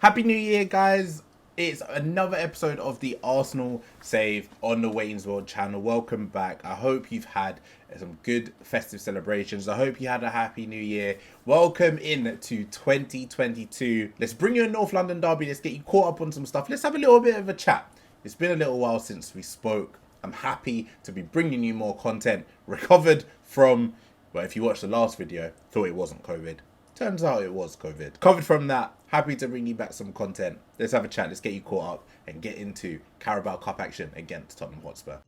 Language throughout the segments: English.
Happy New Year, guys. It's another episode of the Arsenal Save on the Wayne's World channel. Welcome back. I hope you've had some good festive celebrations. I hope you had a happy new year. Welcome in to 2022. Let's bring you a North London derby. Let's get you caught up on some stuff. Let's have a little bit of a chat. It's been a little while since we spoke. I'm happy to be bringing you more content. Recovered from, well, if you watched the last video, thought it wasn't COVID. Turns out it was COVID. Covered from that, happy to bring you back some content. Let's have a chat, let's get you caught up and get into Carabao Cup action against Tottenham Hotspur.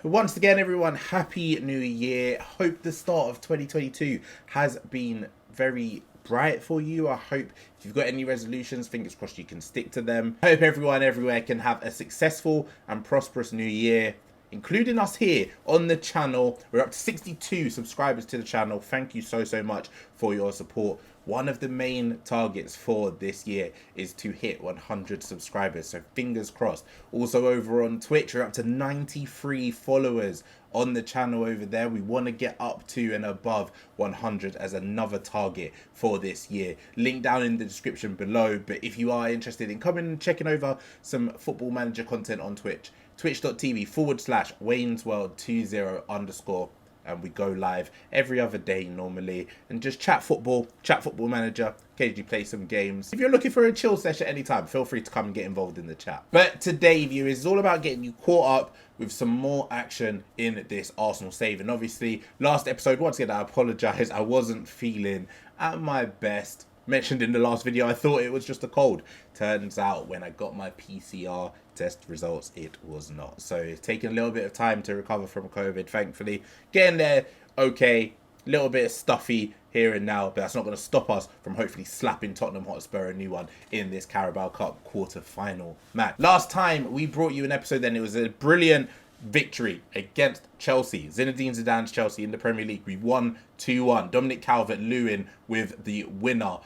Once again, everyone, happy new year. Hope the start of 2022 has been very bright for you. I hope if you've got any resolutions, fingers crossed you can stick to them. I hope everyone everywhere can have a successful and prosperous new year, including us here on the channel. We're up to 62 subscribers to the channel. Thank you so much for your support. One of the main targets for this year is to hit 100 subscribers, so fingers crossed. Also over on Twitch, we're up to 93 followers on the channel over there. We want to get up to and above 100 as another target for this year. Link down in the description below. But if you are interested in coming and checking over some Football Manager content on Twitch, twitch.tv/Wayne'sWorld20_, and we go live every other day normally and just chat Football Manager, occasionally play some games. If you're looking for a chill session anytime, feel free to come and get involved in the chat. But today, viewers, is all about getting you caught up with some more action in this Arsenal save. And obviously, last episode, once again, I apologise, I wasn't feeling at my best. Mentioned in the last video, I thought it was just a cold. Turns out when I got my PCR test results, it was not. So it's taken a little bit of time to recover from COVID, thankfully. Getting there okay, a little bit stuffy here and now, but that's not going to stop us from hopefully slapping Tottenham Hotspur a new one in this Carabao Cup quarter-final match. Last time we brought you an episode, then it was a brilliant victory against Chelsea. Zinedine Zidane's Chelsea in the Premier League. We won 2-1. Dominic Calvert-Lewin with the winner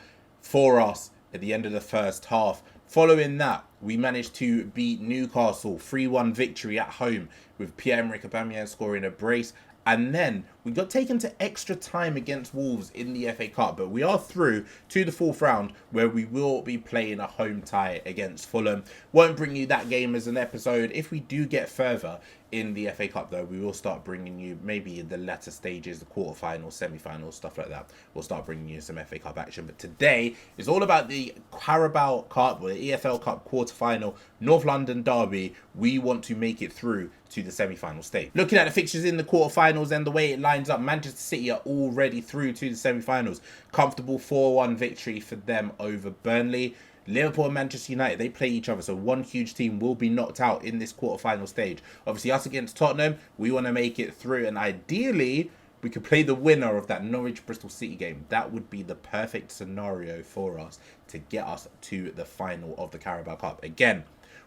for us at the end of the first half. Following that, we managed to beat Newcastle 3-1 victory at home with Pierre-Emerick Aubameyang scoring a brace. And then we got taken to extra time against Wolves in the FA Cup. But we are through to the fourth round where we will be playing a home tie against Fulham. Won't bring you that game as an episode. If we do get further in the FA Cup, though, we will start bringing you maybe in the latter stages, the quarterfinals, semi-finals, stuff like that. We'll start bringing you some FA Cup action. But today is all about the Carabao Cup, or the EFL Cup quarterfinal, North London derby. We want to make it through to the semi-final stage. Looking at the fixtures in the quarterfinals and the way it lines up, Manchester City are already through to the semi-finals. Comfortable 4-1 victory for them over Burnley. Liverpool and Manchester United, they play each other, so one huge team will be knocked out in this quarterfinal stage. Obviously, us against Tottenham, we want to make it through, and ideally, we could play the winner of that Norwich-Bristol City game. That would be the perfect scenario for us to get us to the final of the Carabao Cup. Again,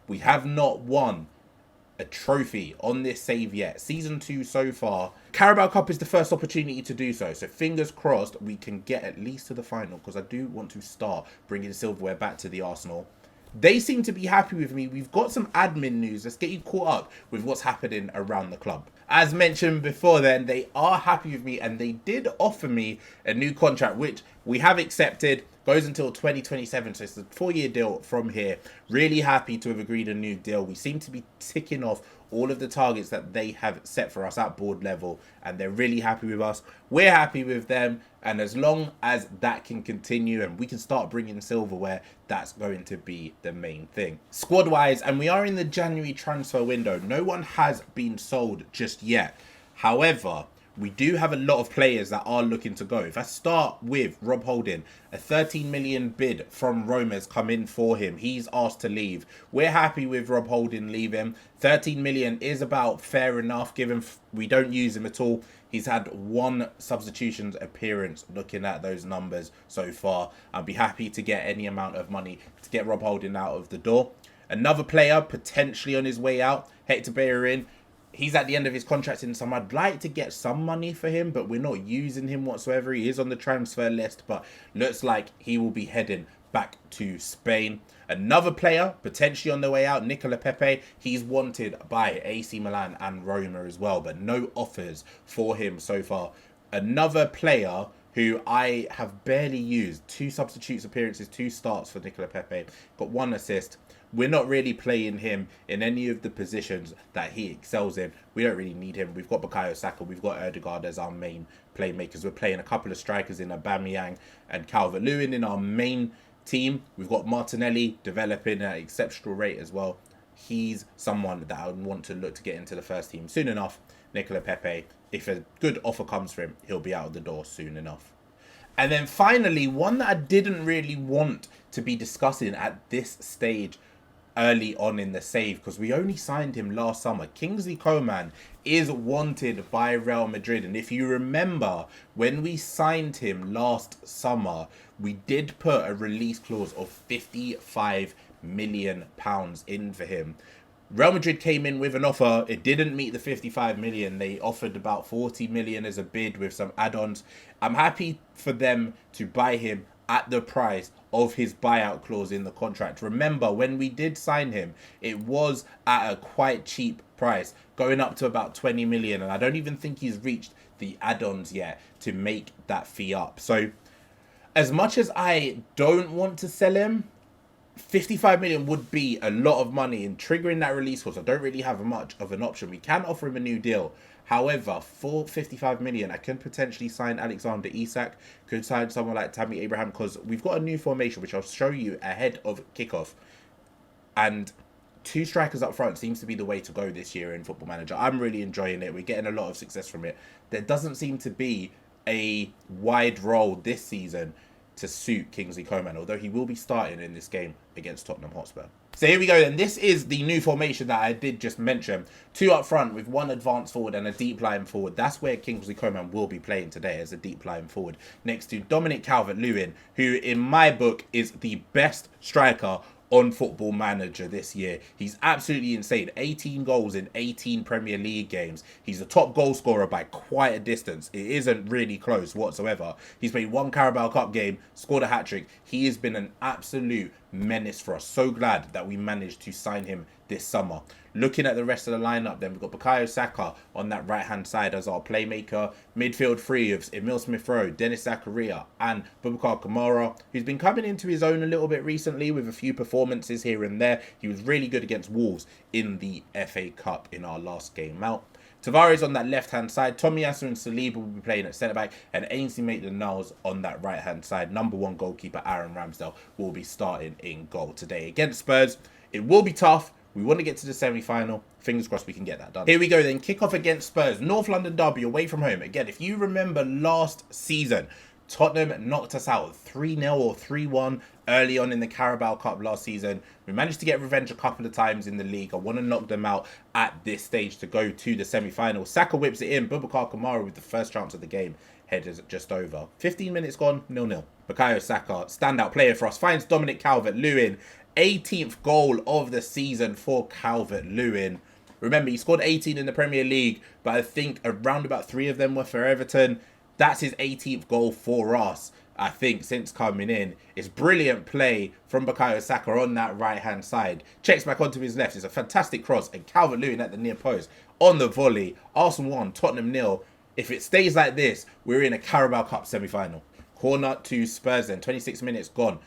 we have not won a trophy on this save yet. Season 2 so far. Carabao Cup is the first opportunity to do so. So fingers crossed we can get at least to the final, because I do want to start bringing silverware back to the Arsenal. They seem to be happy with me. We've got some admin news. Let's get you caught up with what's happening around the club. As mentioned before then, they are happy with me and they did offer me a new contract, which we have accepted. Goes until 2027, so it's a 4-year deal from here. Really happy to have agreed a new deal. We seem to be ticking off all of the targets that they have set for us at board level, and they're really happy with us. We're happy with them, and as long as that can continue and we can start bringing silverware, that's going to be the main thing. Squad-wise, and we are in the January transfer window, no one has been sold just yet. However, we do have a lot of players that are looking to go. If I start with Rob Holding, a 13 million bid from Roma has come in for him. He's asked to leave. We're happy with Rob Holding leaving. 13 million is about fair enough, given we don't use him at all. He's had one substitutions appearance looking at those numbers so far. I'd be happy to get any amount of money to get Rob Holding out of the door. Another player potentially on his way out, Hector Bellerin. He's at the end of his contract in some. I'd like to get some money for him, but we're not using him whatsoever. He is on the transfer list, but looks like he will be heading back to Spain. Another player potentially on the way out, Nicola Pepe. He's wanted by AC Milan and Roma as well, but no offers for him so far. Another player who I have barely used. 2 substitutes appearances, 2 starts for Nicola Pepe. Got 1 assist. We're not really playing him in any of the positions that he excels in. We don't really need him. We've got Bukayo Saka. We've got Ødegaard as our main playmakers. We're playing a couple of strikers in Aubameyang and Calvert-Lewin in our main team. We've got Martinelli developing at an exceptional rate as well. He's someone that I would want to look to get into the first team soon enough. Nicola Pepe, if a good offer comes for him, he'll be out of the door soon enough. And then finally, one that I didn't really want to be discussing at this stage early on in the save, because we only signed him last summer. Kingsley Coman is wanted by Real Madrid, and if you remember, when we signed him last summer, we did put a release clause of £55 million in for him. Real Madrid came in with an offer. It didn't meet the 55 million. They offered about 40 million as a bid with some add-ons. I'm happy for them to buy him at the price of his buyout clause in the contract. Remember, when we did sign him, it was at a quite cheap price, going up to about 20 million. And I don't even think he's reached the add-ons yet to make that fee up. So as much as I don't want to sell him, 55 million would be a lot of money in triggering that release clause. I don't really have much of an option. We can offer him a new deal. However, for 55 million, I can potentially sign Alexander Isak, could sign someone like Tammy Abraham, because we've got a new formation, which I'll show you ahead of kickoff. And 2 strikers up front seems to be the way to go this year in Football Manager. I'm really enjoying it. We're getting a lot of success from it. There doesn't seem to be a wide role this season to suit Kingsley Coman, although he will be starting in this game against Tottenham Hotspur. So here we go then. This is the new formation that I did just mention. 2 up front with 1 advanced forward and a deep lying forward. That's where Kingsley Coman will be playing today, as a deep lying forward, next to Dominic Calvert-Lewin, who in my book is the best striker on Football Manager this year. He's absolutely insane. 18 goals in 18 Premier League games. He's the top goal scorer by quite a distance. It isn't really close whatsoever. He's played 1 Carabao Cup game, scored a hat-trick. He has been an absolute menace for us. So glad that we managed to sign him this summer. Looking at the rest of the lineup, then we've got Bukayo Saka on that right-hand side as our playmaker. Midfield 3 of Emil Smith-Rowe, Dennis Zakaria, and Boubacar Kamara, who's been coming into his own a little bit recently with a few performances here and there. He was really good against Wolves in the FA Cup in our last game out. Tavares on that left-hand side. Tomiyasu and Saliba will be playing at centre-back, and Ainsley Maitland-Niles on that right-hand side. Number 1 goalkeeper Aaron Ramsdale will be starting in goal today against Spurs. It will be tough. We want to get to the semi-final. Fingers crossed we can get that done. Here we go then. Kick-off against Spurs. North London derby away from home. Again, if you remember last season, Tottenham knocked us out 3-0 or 3-1 early on in the Carabao Cup last season. We managed to get revenge a couple of times in the league. I want to knock them out at this stage to go to the semi-final. Saka whips it in. Boubacar Kamara with the first chance of the game. Headers just over. 15 minutes gone, 0-0. Bukayo Saka, standout player for us, finds Dominic Calvert-Lewin. 18th goal of the season for Calvert-Lewin. Remember, he scored 18 in the Premier League, but I think around about 3 of them were for Everton. That's his 18th goal for us, I think, since coming in. It's brilliant play from Bukayo Saka on that right-hand side. Checks back onto his left. It's a fantastic cross, and Calvert-Lewin at the near post on the volley. Arsenal 1, Tottenham 0. If it stays like this, we're in a Carabao Cup semi-final. Corner to Spurs then. 26 minutes gone.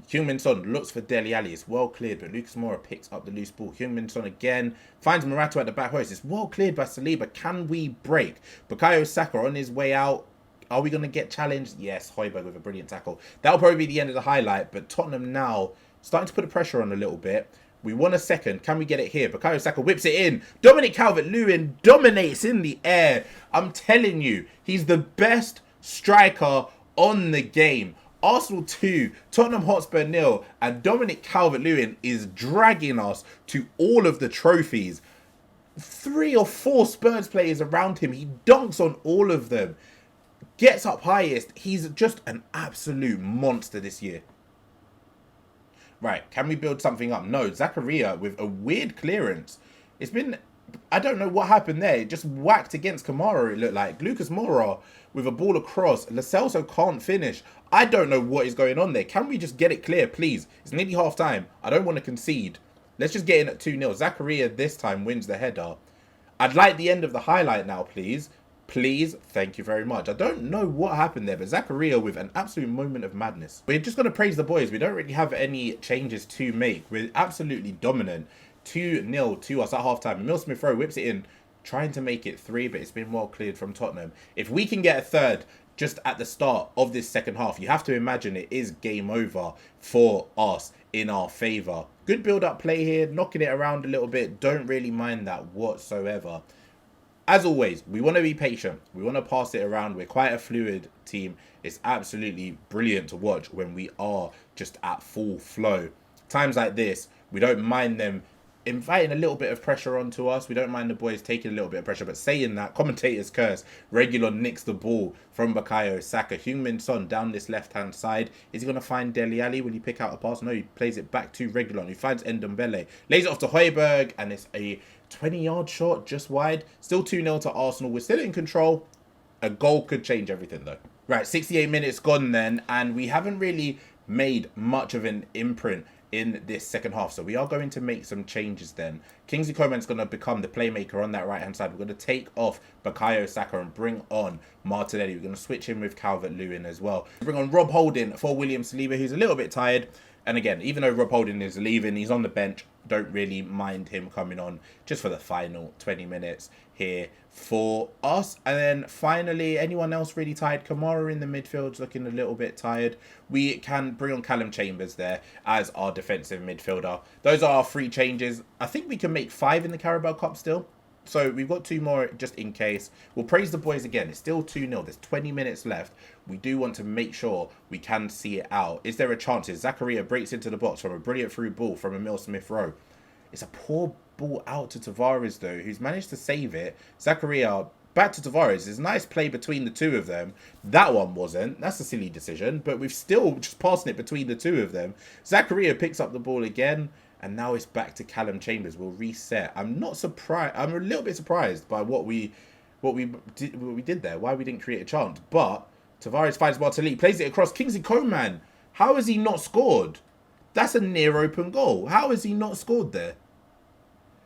Heung-min Son looks for Dele Alli. It's well cleared, but Lucas Moura picks up the loose ball. Heung-min Son again finds Morata at the back post. It's well cleared by Saliba. Can we break? Bukayo Saka on his way out. Are we going to get challenged? Yes, Højbjerg with a brilliant tackle. That'll probably be the end of the highlight, but Tottenham now starting to put the pressure on a little bit. We want a second. Can we get it here? Bukayo Saka whips it in. Dominic Calvert-Lewin dominates in the air. I'm telling you, he's the best striker on the game. Arsenal 2, Tottenham Hotspur 0, and Dominic Calvert-Lewin is dragging us to all of the trophies. 3 or 4 Spurs players around him. He dunks on all of them. Gets up highest. He's just an absolute monster this year. Right, can we build something up? No, Zakaria with a weird clearance. It's been I don't know what happened there. It just whacked against Kamara, it looked like. Lucas Moura with a ball across. Lo Celso can't finish. I don't know what is going on there. Can we just get it clear, please? It's nearly half time. I don't want to concede. Let's just get in at 2-0. Zakaria this time wins the header. I'd like the end of the highlight now, please. Please, thank you very much. I don't know what happened there, but Zakaria with an absolute moment of madness. We're just going to praise the boys. We don't really have any changes to make. We're absolutely dominant. 2-0 to us at half-time. Emile Smith-Rowe whips it in, trying to make it 3, but it's been well cleared from Tottenham. If we can get a third just at the start of this second half, you have to imagine it is game over for us in our favour. Good build-up play here, knocking it around a little bit. Don't really mind that whatsoever. As always, we want to be patient. We want to pass it around. We're quite a fluid team. It's absolutely brilliant to watch when we are just at full flow. Times like this, we don't mind them inviting a little bit of pressure onto us. We don't mind the boys taking a little bit of pressure. But saying that, commentator's curse. Reguilon nicks the ball from Bukayo Saka. Heung-min Son down this left-hand side. Is he going to find Dele Alli? Will he pick out a pass? No, he plays it back to Reguilon. He finds Ndombele. Lays it off to Højbjerg. And it's a 20-yard shot just wide. Still 2-0 to Arsenal. We're still in control. A goal could change everything, though. Right, 68 minutes gone then. And we haven't really made much of an imprint in this second half, so we are going to make some changes then. Kingsley Coman's going to become the playmaker on that right hand side. We're going to take off Bukayo Saka and bring on Martinelli. We're going to switch him with Calvert-Lewin as well. Bring on Rob Holding for William Saliba, who's a little bit tired. And again, even though Rob Holding is leaving, he's on the bench. Don't really mind him coming on just for the final 20 minutes here for us. And then finally, anyone else really tired? Kamara in the midfield's looking a little bit tired. We can bring on Callum Chambers there as our defensive midfielder. Those are our 3 changes. I think we can make 5 in the Carabao Cup still. So we've got 2 more just in case. We'll praise the boys again. It's still 2-0. There's 20 minutes left. We do want to make sure we can see it out. Is there a chance? Zakaria breaks into the box from a brilliant through ball from Emile Smith-Rowe. It's a poor ball out to Tavares, though, who's managed to save it. Zakaria back to Tavares. It's a nice play between the two of them. That one wasn't. That's a silly decision. But we've still just passing it between the two of them. Zakaria picks up the ball again. And now it's back to Callum Chambers. We'll reset. I'm not surprised. I'm a little bit surprised by what we did there. Why we didn't create a chance. But Tavares finds Martinelli, plays it across. Kingsley Coman. How has he not scored? That's a near open goal. How has he not scored there?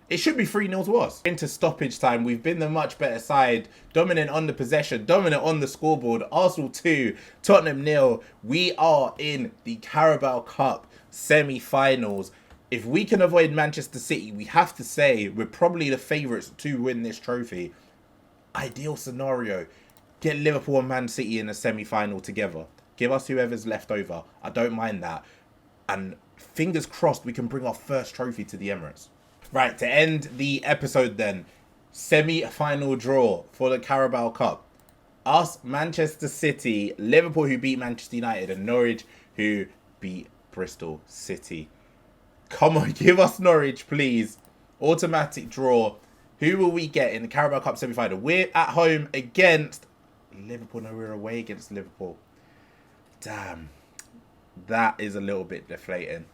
It should be 3-0 to us. Into stoppage time. We've been the much better side. Dominant on the possession. Dominant on the scoreboard. Arsenal 2. Tottenham 0. We are in the Carabao Cup semi-finals. If we can avoid Manchester City, we have to say we're probably the favourites to win this trophy. Ideal scenario. Get Liverpool and Man City in a semi-final together. Give us whoever's left over. I don't mind that. And fingers crossed we can bring our first trophy to the Emirates. Right, to end the episode then. Semi-final draw for the Carabao Cup. Us, Manchester City, Liverpool who beat Manchester United, and Norwich who beat Bristol City. Come on, give us Norwich, please. Automatic draw. Who will we get in the Carabao Cup semi-final? We're at home against Liverpool. No, we're away against Liverpool. Damn. That is a little bit deflating.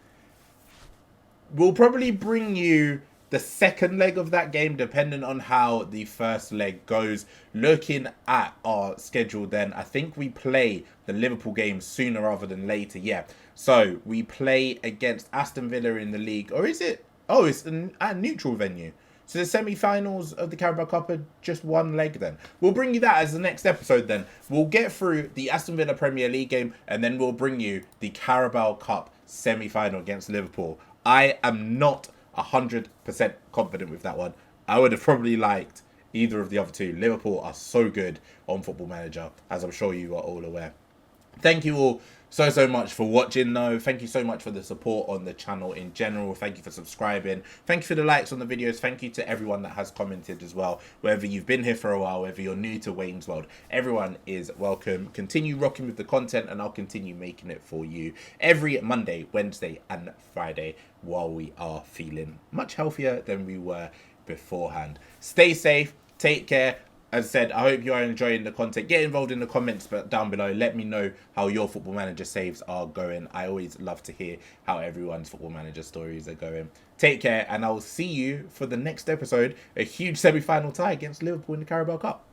We'll probably bring you the second leg of that game, depending on how the first leg goes. Looking at our schedule then, I think we play the Liverpool game sooner rather than later. Yeah. So we play against Aston Villa in the league. Or is it? Oh, it's a neutral venue. So the semi-finals of the Carabao Cup are just one leg then. We'll bring you that as the next episode then. We'll get through the Aston Villa Premier League game and then we'll bring you the Carabao Cup semi-final against Liverpool. I am not 100% confident with that one. I would have probably liked either of the other two. Liverpool are so good on Football Manager, as I'm sure you are all aware. Thank you all so much for watching though. Thank you so much for the support on the channel in general. Thank you for subscribing. Thank you for the likes on the videos. Thank you to everyone that has commented as well. Whether you've been here for a while, whether you're new to Wayne's World, everyone is welcome. Continue rocking with the content and I'll continue making it for you every Monday, Wednesday and Friday while we are feeling much healthier than we were beforehand. Stay safe, take care, as I said, I hope you are enjoying the content. Get involved in the comments down below. Let me know how your Football Manager saves are going. I always love to hear how everyone's Football Manager stories are going. Take care, and I'll see you for the next episode. A huge semi-final tie against Liverpool in the Carabao Cup.